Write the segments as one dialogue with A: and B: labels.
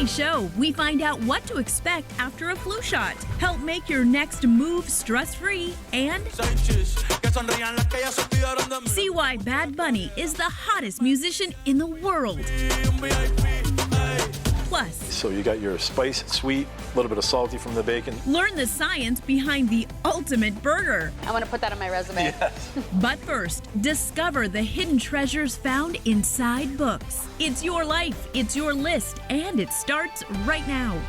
A: today's show, we find out what to expect after a flu shot, help make your next move stress-free, and see why Bad Bunny is the hottest musician in the world. Plus,
B: so you got your spice, sweet, a little bit of salty from the bacon.
A: Learn the science behind the ultimate burger.
C: I want to put that on my resume.
B: Yes.
A: But first, discover the hidden treasures found inside books. It's your life, it's your list, and it starts right now.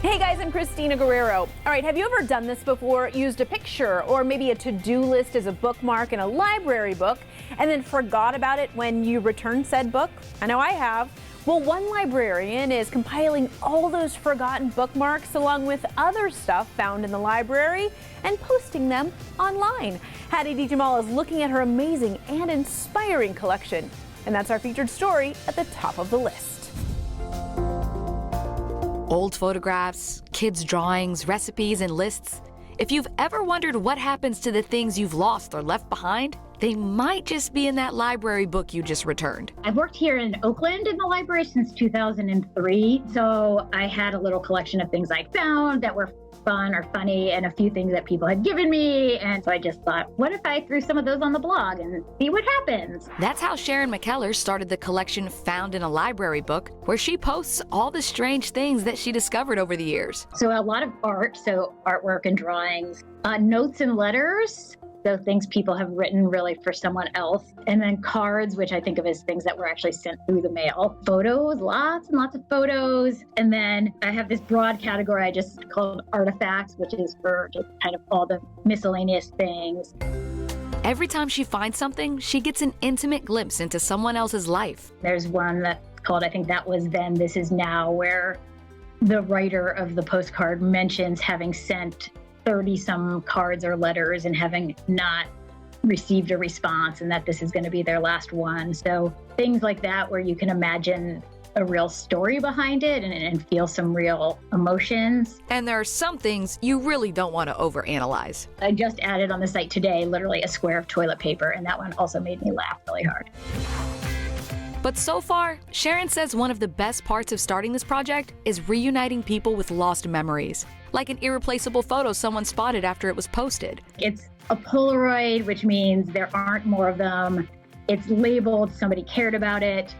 C: Hey guys, I'm Christina Guerrero. All right, have you ever done this before? Used a picture or maybe a to-do list as a bookmark in a library book and then forgot about it when you returned said book? I know I have. Well, one librarian is compiling all those forgotten bookmarks along with other stuff found in the library and posting them online. Hattie D. Jamal is looking at her amazing and inspiring collection. And that's our featured story at the top of the list.
D: Old photographs, kids' drawings, recipes, and lists. If you've ever wondered what happens to the things you've lost or left behind, they might just be in that library book you just returned.
E: I've worked here in Oakland in the library since 2003, so I had a little collection of things I found that were fun or funny and a few things that people had given me, and so I just thought, what if I threw some of those on the blog and see what happens?
D: That's how Sharon McKellar started the collection Found in a Library Book, where she posts all the strange things that she discovered over the years.
E: So a lot of art, so artwork and drawings, notes and letters, so things people have written really for someone else, and then cards, which I think of as things that were actually sent through the mail. Photos, lots and lots of photos. And then I have this broad category I just called artifacts, which is for just kind of all the miscellaneous things.
D: Every time she finds something, she gets an intimate glimpse into someone else's life.
E: There's one that's called, I think that was then, this is now, where the writer of the postcard mentions having sent 30-some cards or letters and having not received a response, and that this is going to be their last one. So things like that where you can imagine a real story behind it and feel some real emotions.
D: And there are some things you really don't want to overanalyze.
E: I just added on the site today literally a square of toilet paper, and that one also made me laugh really hard.
D: But so far, Sharon says one of the best parts of starting this project is reuniting people with lost memories, like an irreplaceable photo someone spotted after it was posted.
E: It's a Polaroid, which means there aren't more of them. It's labeled, somebody cared about it.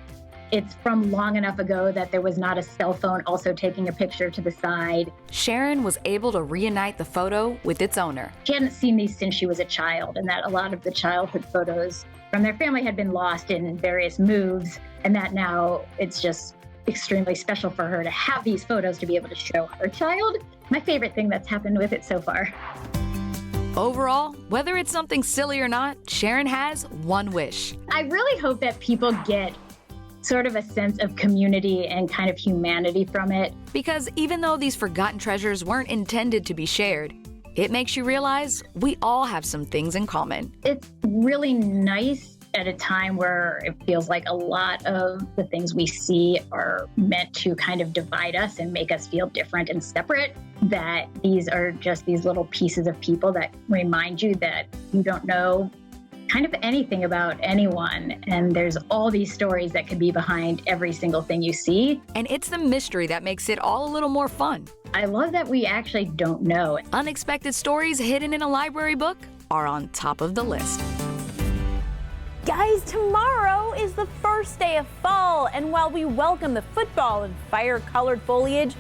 E: It's from long enough ago that there was not a cell phone also taking a picture to the side.
D: Sharon was able to reunite the photo with its owner.
E: She hadn't seen these since she was a child, and that a lot of the childhood photos from their family had been lost in various moves, and that now it's just extremely special for her to have these photos to be able to show her child. My favorite thing that's happened with it so far.
D: Overall, whether it's something silly or not, Sharon has one wish.
E: I really hope that people get sort of a sense of community and kind of humanity from it.
D: Because even though these forgotten treasures weren't intended to be shared, it makes you realize we all have some things in common.
E: It's really nice at a time where it feels like a lot of the things we see are meant to kind of divide us and make us feel different and separate, that these are just these little pieces of people that remind you that you don't know kind of anything about anyone, and there's all these stories that could be behind every single thing you see.
D: And it's the mystery that makes it all a little more fun.
E: I love that we actually don't know.
D: Unexpected stories hidden in a library book are on top of the list.
C: Guys, tomorrow is the first day of fall, and while we welcome the football and fire-colored foliage,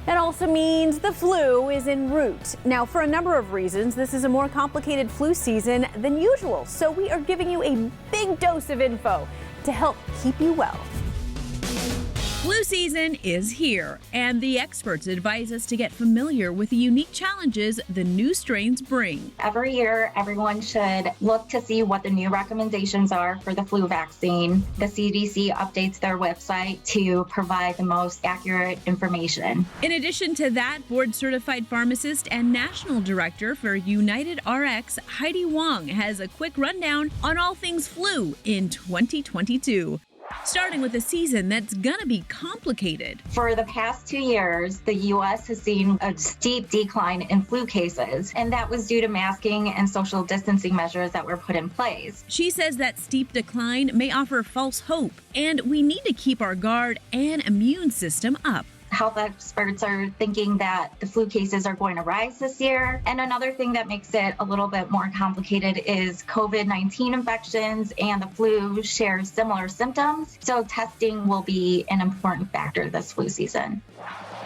C: that also means the flu is en route. Now, for a number of reasons, this is a more complicated flu season than usual, so we are giving you a big dose of info to help keep you well.
A: Flu season is here, and the experts advise us to get familiar with the unique challenges the new strains bring.
F: Every year, everyone should look to see what the new recommendations are for the flu vaccine. The CDC updates their website to provide the most accurate information.
A: In addition to that, board-certified pharmacist and national director for United RX, Heidi Wong, has a quick rundown on all things flu in 2022. Starting with a season that's gonna be complicated.
F: For the past 2 years, the U.S. has seen a steep decline in flu cases, and that was due to masking and social distancing measures that were put in place.
A: She says that steep decline may offer false hope, and we need to keep our guard and immune system up.
F: health experts are thinking that the flu cases are going to rise this year. And another thing that makes it a little bit more complicated is COVID-19 infections and the flu share similar symptoms. So testing will be an important factor this flu season.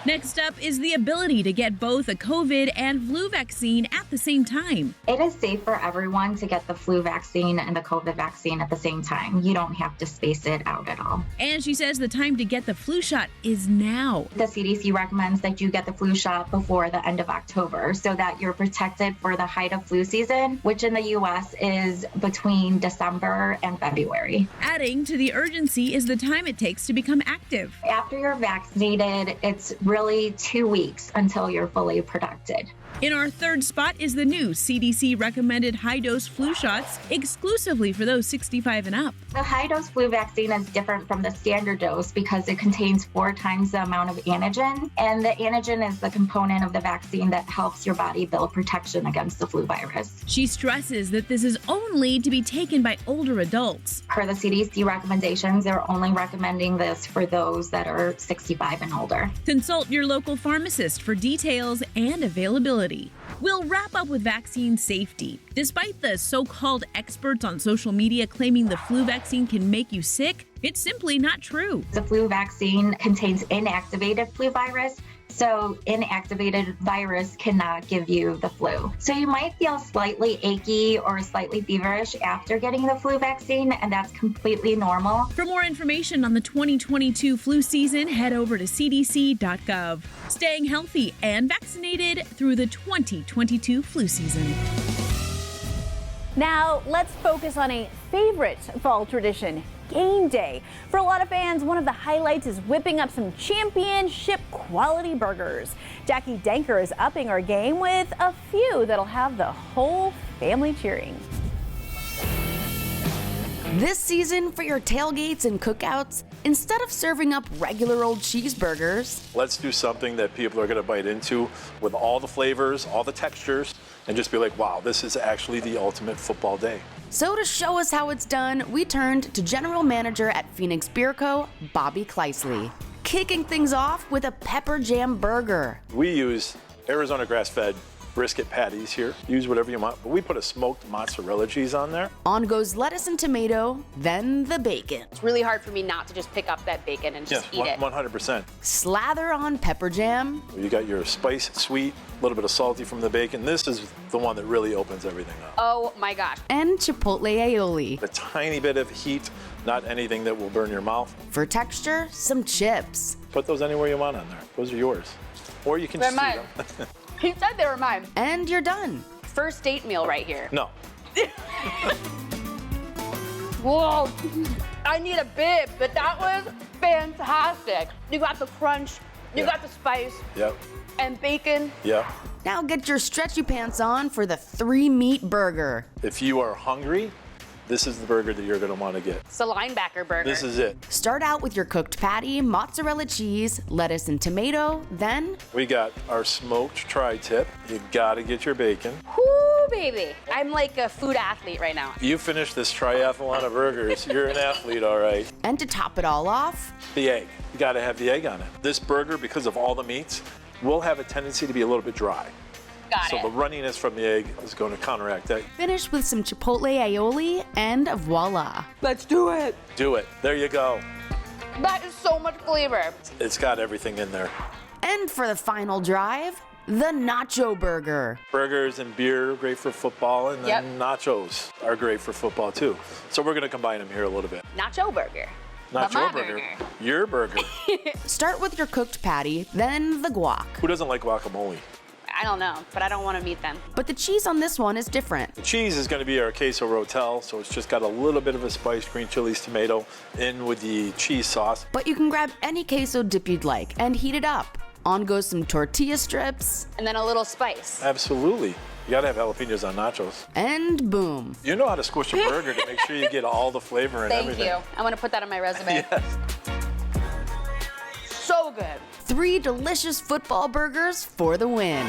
A: Next up is the ability to get both a COVID and flu vaccine at the same time.
F: It is safe for everyone to get the flu vaccine and the COVID vaccine at the same time. You don't have to space it out at all.
A: And she says the time to get the flu shot is now.
F: The CDC recommends that you get the flu shot before the end of October so that you're protected for the height of flu season, which in the U.S. is between December and February.
A: Adding to the urgency is the time it takes to become active.
F: After you're vaccinated, it's really 2 weeks until you're fully protected.
A: In our third spot is the new CDC recommended high-dose flu shots exclusively for those 65 and up.
F: The high-dose flu vaccine is different from the standard dose because it contains 4 times the amount of antigen, and the antigen is the component of the vaccine that helps your body build protection against the flu virus.
A: She stresses that this is only to be taken by older adults.
F: Per the CDC recommendations, they're only recommending this for those that are 65 and older.
A: Consult your local pharmacist for details and availability. We'll wrap up with vaccine safety. Despite the so-called experts on social media claiming the flu vaccine can make you sick, it's simply not true.
F: The flu vaccine contains inactivated flu virus, so inactivated virus cannot give you the flu. So you might feel slightly achy or slightly feverish after getting the flu vaccine, and that's completely normal.
A: For more information on the 2022 flu season, head over to cdc.gov. Staying healthy and vaccinated through the 2022 flu season.
C: Now, let's focus on a favorite fall tradition, game day. For a lot of fans, one of the highlights is whipping up some championship quality burgers. Jackie Danker is upping our game with a few that'll have the whole family cheering.
G: This season, for your tailgates and cookouts, instead of serving up regular old cheeseburgers,
B: Let's do something that people are going to bite into with all the flavors, all the textures, and just be like, wow, this is actually the ultimate football day.
G: so to show us how it's done, we turned to General Manager at Phoenix Beer Co., Bobby Kleisley. Kicking things off with a pepper jam burger.
B: We use Arizona grass-fed brisket patties here. Use whatever you want, but we put a smoked mozzarella cheese on there.
G: On goes lettuce and tomato, then the bacon.
H: It's really hard for me not to just pick up that bacon and just eat it.
B: 100%.
G: Slather on pepper jam.
B: You got your spice, sweet, a little bit of salty from the bacon. This is the one that really opens everything up.
H: Oh my gosh.
G: And chipotle aioli.
B: A tiny bit of heat, not anything that will burn your mouth.
G: For texture, some chips.
B: Put those anywhere you want on there. Those are yours. Or you can
H: They're
B: just eat
H: mine.
B: them.
H: He said they were mine.
G: And you're done.
H: First date meal right here.
B: No.
H: Whoa. I need a bib, but that was fantastic. You got the crunch, you got the spice,
B: Yep.
H: and bacon.
B: Yep.
G: Now get your stretchy pants on for the 3-meat burger.
B: If you are hungry, this is the burger that you're going to want to get.
H: It's a linebacker burger.
B: This is it.
G: Start out with your cooked patty, mozzarella cheese, lettuce and tomato, then
B: We got our smoked tri-tip. You got to get your bacon.
H: Woo, baby. I'm like a food athlete right now.
B: You finish this triathlon of burgers, you're an athlete, all right.
G: and to top it all off,
B: The egg. You got to have the egg on it. This burger, because of all the meats, will have a tendency to be a little bit dry.
H: Got
B: So
H: it.
B: the runniness from the egg is going to counteract that.
G: finish with some chipotle aioli, and voila.
H: Let's do it.
B: Do it. There you go.
H: That is so much flavor.
B: It's got everything in there.
G: And for the final drive, the nacho burger.
B: Burgers and beer are great for football, and then
H: Yep.
B: nachos are great for football too. So we're going to combine them here a little bit.
H: Nacho burger.
B: Not
H: But my
B: your burger, your burger.
G: Start with your cooked patty, then the guac.
B: Who doesn't like guacamole?
H: I don't know, but I don't want to meet them.
G: But the cheese on this one is different.
B: The cheese is going to be our queso rotel, so it's just got a little bit of a spice, green chilies, tomato, in with the cheese sauce.
G: But you can grab any queso dip you'd like and heat it up. On goes some tortilla strips,
H: And then a little spice.
B: Absolutely. You got to have jalapenos on nachos.
G: and boom.
B: You know how to squish a burger to make sure you get all the flavor and
H: Thank
B: everything.
H: you. I'm going to put that on my resume.
B: Yes.
H: So good.
G: 3 delicious football burgers for the win.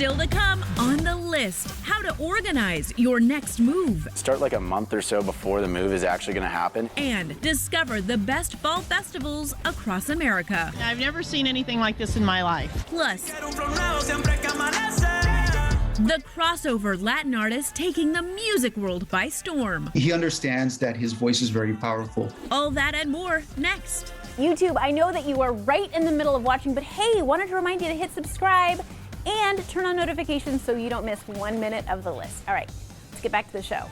A: Still to come on the list, how to organize your next move.
I: Start like a month or so before the move is actually going to happen.
A: And discover the best fall festivals across America.
J: I've never seen anything like this in my life.
A: Plus, the crossover Latin artist taking the music world by storm.
K: He understands that his voice is very powerful.
A: All that and more next.
C: YouTube, I know that you are right in the middle of watching, but hey, wanted to remind you to hit subscribe and turn on notifications so you don't miss 1 minute of the list. All right, let's get back to the show.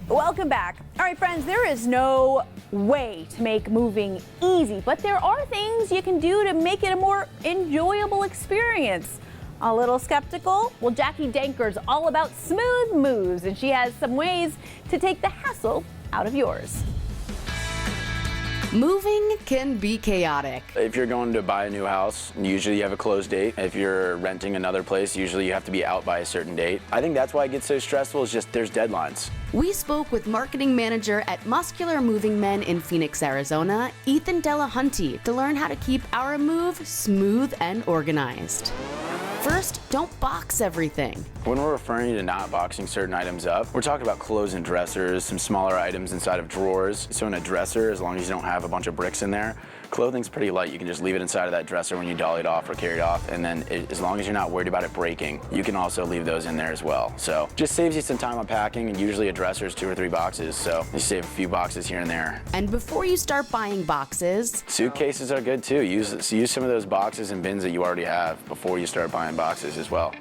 C: Welcome back. All right, friends, there is no way to make moving easy, but there are things you can do to make it a more enjoyable experience. A little skeptical? Well, Jackie Danker's all about smooth moves, and she has some ways to take the hassle out of yours.
G: Moving can be chaotic.
I: If you're going to buy a new house, usually you have a close date. If you're renting another place, usually you have to be out by a certain date. I think that's why it gets so stressful, is just there's deadlines.
G: We spoke with marketing manager at Muscular Moving Men in Phoenix, Arizona, Ethan Delahunty, to learn how to keep our move smooth and organized. First, don't box everything.
I: When we're referring to not boxing certain items up, we're talking about clothes and dressers, some smaller items inside of drawers. So in a dresser, as long as you don't have a bunch of bricks in there, clothing's pretty light. You can just leave it inside of that dresser when you dolly it off or carry it off. And then as long as you're not worried about it breaking, you can also leave those in there as well. So just saves you some time on packing, and usually a dresser is 2 or 3 boxes. So you save a few boxes here and there.
G: And before you start buying boxes,
I: suitcases are good too. Use some of those boxes and bins that you already have before you start buying boxes as well.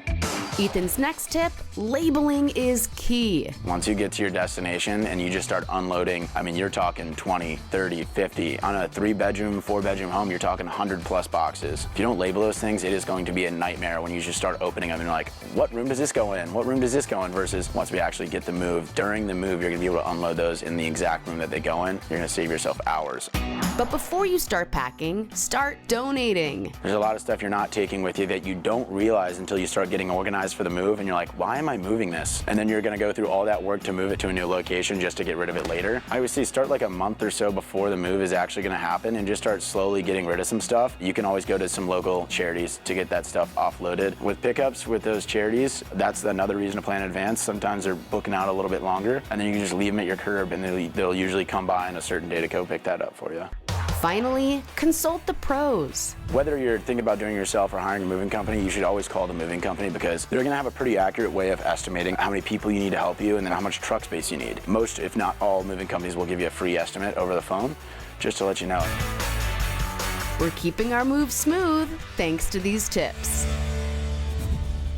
G: Ethan's next tip, labeling is key.
I: Once you get to your destination and you just start unloading, I mean, you're talking 20, 30, 50. On a 3-bedroom, 4-bedroom home, you're talking 100+ boxes. If you don't label those things, it is going to be a nightmare when you just start opening them and you're like, what room does this go in? What room does this go in? Versus once we actually get the move, during the move, you're gonna be able to unload those in the exact room that they go in. You're gonna save yourself hours.
G: But before you start packing, start donating.
I: There's a lot of stuff you're not taking with you that you don't realize until you start getting organized for the move, and you're like, why am I moving this? And then you're gonna go through all that work to move it to a new location just to get rid of it later. I would say start like a month or so before the move is actually gonna happen and just start slowly getting rid of some stuff. You can always go to some local charities to get that stuff offloaded. With pickups with those charities, that's another reason to plan in advance. Sometimes they're booking out a little bit longer, and then you can just leave them at your curb, and they'll usually come by on a certain day to go pick that up for you.
G: Finally, consult the pros.
I: Whether you're thinking about doing it yourself or hiring a moving company, you should always call the moving company, because they're gonna have a pretty accurate way of estimating how many people you need to help you and then how much truck space you need. Most, if not all, moving companies will give you a free estimate over the phone, just to let you know.
G: We're keeping our moves smooth thanks to these tips.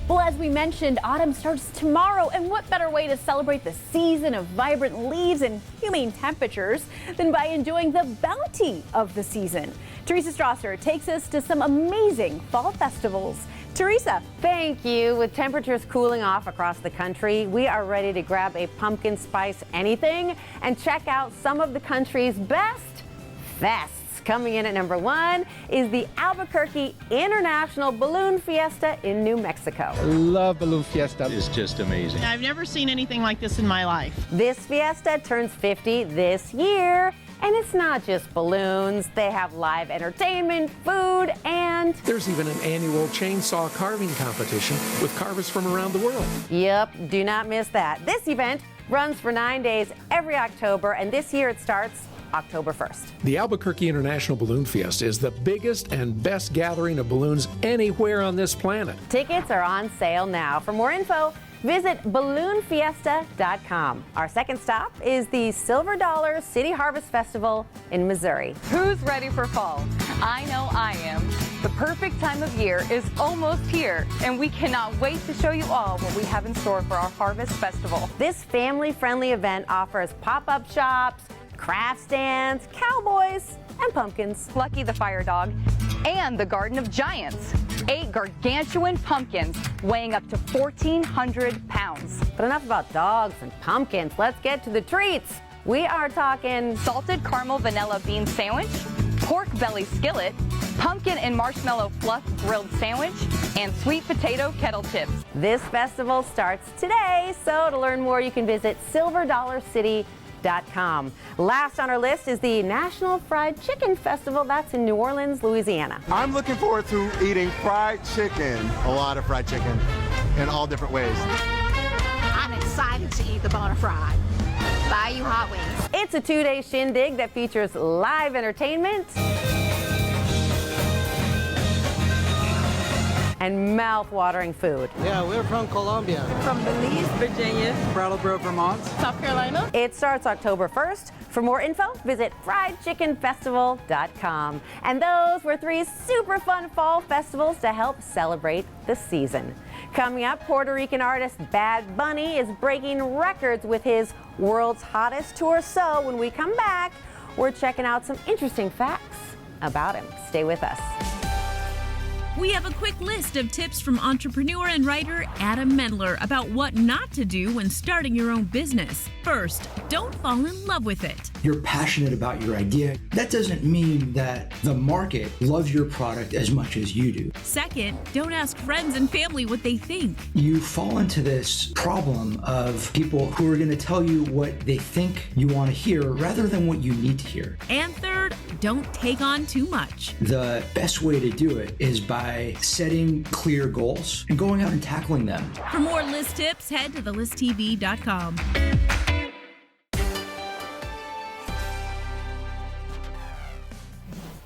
C: Well, as we mentioned, autumn starts tomorrow, and what better way to celebrate the season of vibrant leaves and humane temperatures than by enjoying the bounty of the season? Teresa Strasser takes us to some amazing fall festivals. Teresa.
L: Thank you. With temperatures cooling off across the country, we are ready to grab a pumpkin spice anything and check out some of the country's best fests. Coming in at number 1 is the Albuquerque International Balloon Fiesta in New Mexico.
M: I love Balloon Fiesta. It's just amazing.
J: I've never seen anything like this in my life.
L: This fiesta turns 50 this year. And it's not just balloons. They have live entertainment, food, and
N: there's even an annual chainsaw carving competition with carvers from around the world.
L: Yep, do not miss that. This event runs for 9 days every October, and this year it starts October 1st.
N: The Albuquerque International Balloon Fiesta is the biggest and best gathering of balloons anywhere on this planet.
L: Tickets are on sale now. For more info, visit balloonfiesta.com. Our second stop is the Silver Dollar City Harvest Festival in Missouri.
O: Who's ready for fall? I know I am. The perfect time of year is almost here, and we cannot wait to show you all what we have in store for our Harvest Festival.
L: This family-friendly event offers pop-up shops, craft stands, cowboys, and pumpkins.
O: Lucky the Fire Dog and the Garden of Giants. 8 gargantuan pumpkins weighing up to 1,400 pounds.
L: But enough about dogs and pumpkins. Let's get to the treats. We are talking
O: salted caramel vanilla bean sandwich, pork belly skillet, pumpkin and marshmallow fluff grilled sandwich, and sweet potato kettle chips.
L: This festival starts today, so to learn more, you can visit silverdollarcity.com. weeknights.com. Last on our list is the National Fried Chicken Festival. That's in New Orleans, Louisiana.
P: I'm looking forward to eating fried chicken.
Q: A lot of fried chicken in all different ways.
R: I'm excited to eat the bona fide. Bayou Hot Wings.
L: It's a two-day shindig that features live entertainment and mouth-watering food.
S: Yeah, we're from Colombia.
R: From Belize,
S: Virginia. Brattleboro, Vermont.
R: South Carolina.
L: It starts October 1st. For more info, visit friedchickenfestival.com. And those were 3 super fun fall festivals to help celebrate the season. Coming up, Puerto Rican artist Bad Bunny is breaking records with his world's hottest tour. So when we come back, we're checking out some interesting facts about him. Stay with us.
A: We have a quick list of tips from entrepreneur and writer Adam Mendler about what not to do when starting your own business. First, don't fall in love with it.
T: You're passionate about your idea. That doesn't mean that the market loves your product as much as you do.
A: Second, don't ask friends and family what they think.
T: You fall into this problem of people who are going to tell you what they think you want to hear rather than what you need to hear.
A: And third, don't take on too much.
T: The best way to do it is by setting clear goals and going out and tackling them.
A: For more list tips, head to thelisttv.com.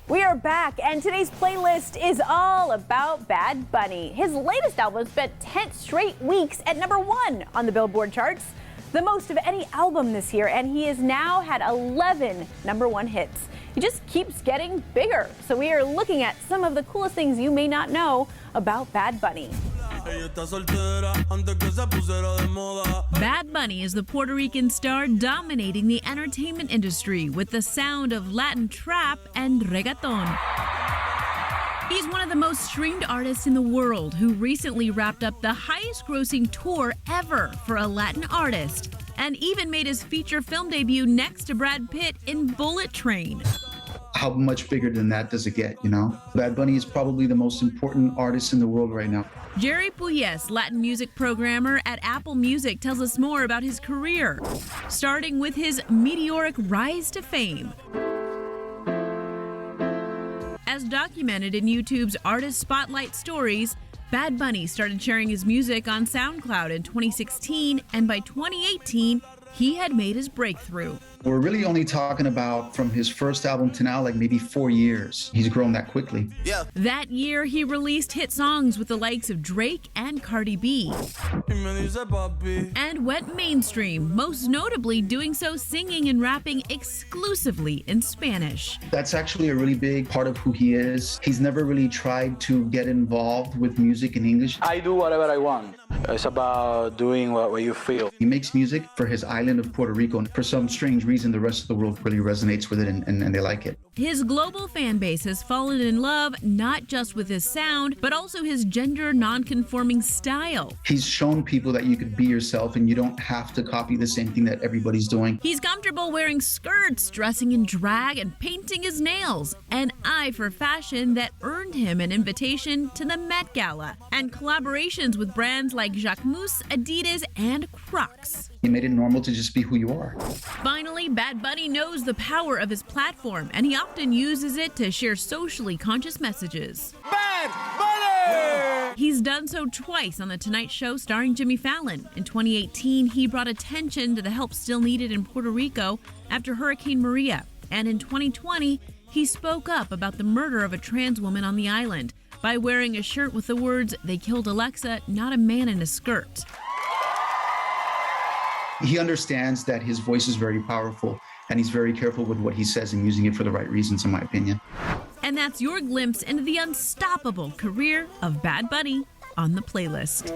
C: We are back, and today's playlist is all about Bad Bunny. His latest album spent 10 straight weeks at #1 on the Billboard charts, the most of any album this year, and he has now had 11 #1 hits. He just keeps getting bigger. So we are looking at some of the coolest things you may not know about Bad Bunny.
A: Bad Bunny is the Puerto Rican star dominating the entertainment industry with the sound of Latin trap and reggaeton. He's one of the most streamed artists in the world who recently wrapped up the highest grossing tour ever for a Latin artist, and even made his feature film debut next to Brad Pitt in Bullet Train.
K: How much bigger than that does it get, you know? Bad Bunny is probably the most important artist in the world right now.
A: Jerry Puyes, Latin music programmer at Apple Music, tells us more about his career, starting with his meteoric rise to fame. As documented in YouTube's Artist Spotlight Stories, Bad Bunny started sharing his music on SoundCloud in 2016, and by 2018, he had made his breakthrough.
K: We're really only talking about from his first album to now, like maybe 4 years. He's grown that quickly.
A: Yeah. That year, he released hit songs with the likes of Drake and Cardi B, and went mainstream, most notably doing so singing and rapping exclusively in Spanish.
K: That's actually a really big part of who he is. He's never really tried to get involved with music in English.
U: I do whatever I want. It's about doing what you feel.
K: He makes music for his island of Puerto Rico, and for some strange reason, the rest of the world really resonates with it and they like it.
A: His global fan base has fallen in love not just with his sound, but also his gender non-conforming style.
K: He's shown people that you could be yourself and you don't have to copy the same thing that everybody's doing.
A: He's comfortable wearing skirts, dressing in drag, and painting his nails. An eye for fashion that earned him an invitation to the Met Gala and collaborations with brands like Jacquemus, Adidas, and Crocs.
K: He made it normal to just be who you are.
A: Finally, Bad Bunny knows the power of his platform, and he often uses it to share socially conscious messages.
P: Bad Bunny!
A: He's done so twice on The Tonight Show starring Jimmy Fallon. In 2018, he brought attention to the help still needed in Puerto Rico after Hurricane Maria. And in 2020, he spoke up about the murder of a trans woman on the island by wearing a shirt with the words, "They killed Alexa, not a man in a skirt."
K: He understands that his voice is very powerful, and he's very careful with what he says and using it for the right reasons, in my opinion.
A: And that's your glimpse into the unstoppable career of Bad Bunny on the playlist.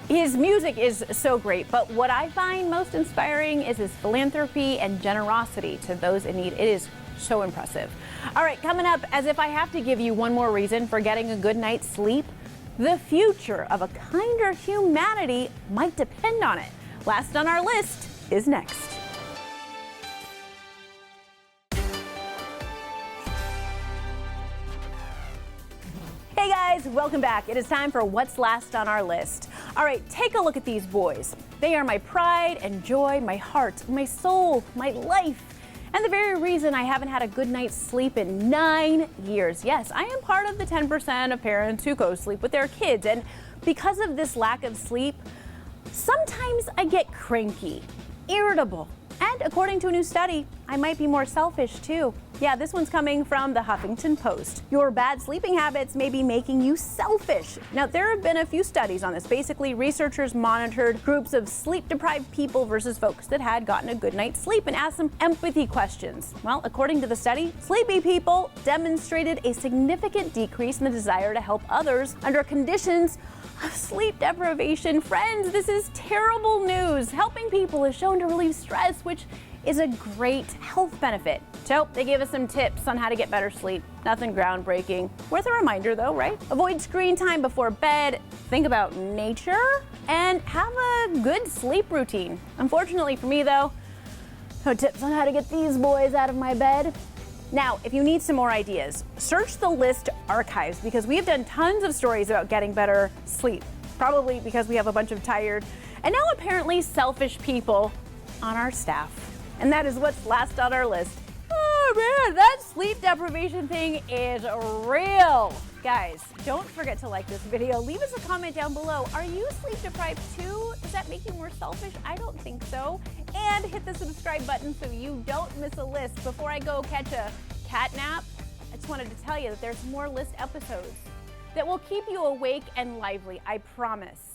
C: His music is so great, but what I find most inspiring is his philanthropy and generosity to those in need. It is so impressive. All right, coming up, as if I have to give you one more reason for getting a good night's sleep, the future of a kinder humanity might depend on it. Last on our list is next. Hey guys, welcome back. It is time for What's Last on Our List. All right, take a look at these boys. They are my pride and joy, my heart, my soul, my life, and the very reason I haven't had a good night's sleep in 9 years. Yes, I am part of the 10% of parents who co-sleep with their kids, and because of this lack of sleep, sometimes I get cranky, irritable, and according to a new study, I might be more selfish too. Yeah, this one's coming from the Huffington Post. Your bad sleeping habits may be making you selfish. Now, there have been a few studies on this. Basically, researchers monitored groups of sleep-deprived people versus folks that had gotten a good night's sleep and asked them empathy questions. Well, according to the study, sleepy people demonstrated a significant decrease in the desire to help others under conditions of sleep deprivation. Friends, this is terrible news. Helping people is shown to relieve stress, which is a great health benefit. So they gave us some tips on how to get better sleep. Nothing groundbreaking. Worth a reminder though, right? Avoid screen time before bed, think about nature, and have a good sleep routine. Unfortunately for me though, no tips on how to get these boys out of my bed. Now, if you need some more ideas, search the list archives because we have done tons of stories about getting better sleep. Probably because we have a bunch of tired and now apparently selfish people on our staff. And that is what's last on our list. Oh man, that sleep deprivation thing is real. Guys, don't forget to like this video. Leave us a comment down below. Are you sleep deprived too? Does that make you more selfish? I don't think so. And hit the subscribe button so you don't miss a list. Before I go catch a cat nap, I just wanted to tell you that there's more list episodes that will keep you awake and lively, I promise.